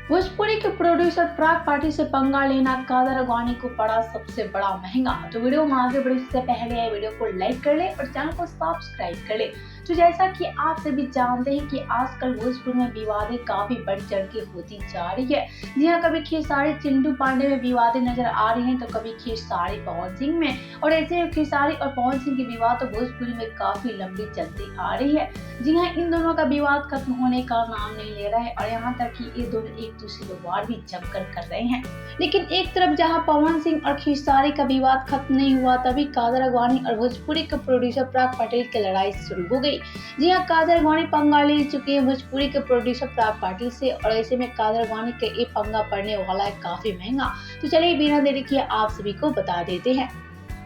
भोजपुरी के प्रोड्यूसर पराग पाटिल से पंगा लेना कादर अडवाणी को पड़ा सबसे बड़ा महंगा। तो वीडियो में आगे बढ़े उससे पहले वीडियो को लाइक कर ले और चैनल को सब्सक्राइब कर ले। तो जैसा कि आप सभी जानते हैं कि आजकल भोजपुर में विवादें काफी बढ़ चढ़ के होती जा रही है। जी हाँ, कभी खेसारी चिंटू पांडे में विवादें नजर आ रही हैं तो कभी खेसारी पवन सिंह में, और ऐसे में खेसारी और पवन सिंह की विवाद तो भोजपुरी में काफी लंबी चलती आ रही है। जी हाँ, इन दोनों का विवाद खत्म होने का नाम नहीं ले रहा है और यहाँ तक कि ये दोनों एक दूसरे को वार भी जमकर कर रहे हैं। लेकिन एक तरफ जहाँ पवन सिंह और खेसारी का विवाद खत्म नहीं हुआ, तभी कादर अडवाणी और भोजपुरी के प्रोड्यूसर पराग पाटिल की लड़ाई शुरू हो गई। जी हाँ, कादर अडवाणी पंगा ले चुके हैं भोजपुरी के प्रोड्यूसर पराग पाटिल से, और ऐसे में कादर अडवाणी के ये पंगा पड़ने वाला है काफी महंगा। तो चलिए बिना देरी किए आप सभी को बता देते हैं।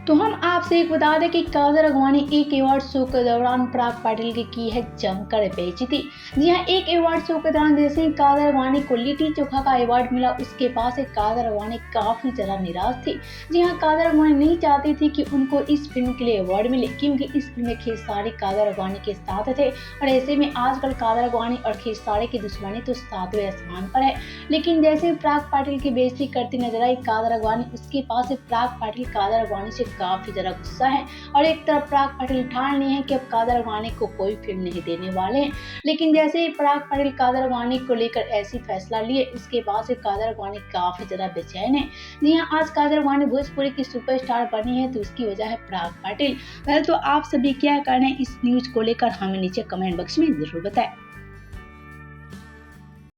तो हम आपसे एक बता दें कि कादर अडवाणी एक अवार्ड शो के दौरान पराग पाटिल की है जमकर बेइज्जती। जी हाँ, एक अवार्ड शो के दौरान जैसे ही कादर अडवाणी को लिट्टी चोखा का अवार्ड मिला, उसके बाद से कादर अडवाणी काफी ज्यादा निराश थी। जी हाँ, कादर अडवाणी नहीं चाहती थी कि उनको इस फिल्म के लिए अवार्ड मिले, क्योंकि इस फिल्म में खेसारी कादर अडवाणी के साथ थे, और ऐसे में आजकल कादर अडवाणी और खेसारी की दुश्मनी तो सातवें आसमान पर है। लेकिन जैसे ही पराग पाटिल की बेइज्जती करती नजर आई कादर अडवाणी, उसके पास से पराग पाटिल कादर अडवाणी से काफी ज्यादा गुस्सा है, और एक तरफ पराग पाटिल ठान लिए हैं कि अब कादर अडवाणी को कोई फिल्म नहीं देने वाले हैं। लेकिन जैसे ही पराग पाटिल कादर अडवाणी को लेकर ऐसी फैसला लिए, उसके बाद से कादर अडवाणी काफी ज्यादा बेचैन है। जी हाँ, आज कादर अडवाणी भोजपुरी की सुपरस्टार बनी है, तो उसकी वजह है पराग पाटिल। वैसे तो आप सभी क्या कहना है इस न्यूज को लेकर हमें नीचे कमेंट बॉक्स में जरूर बताएं।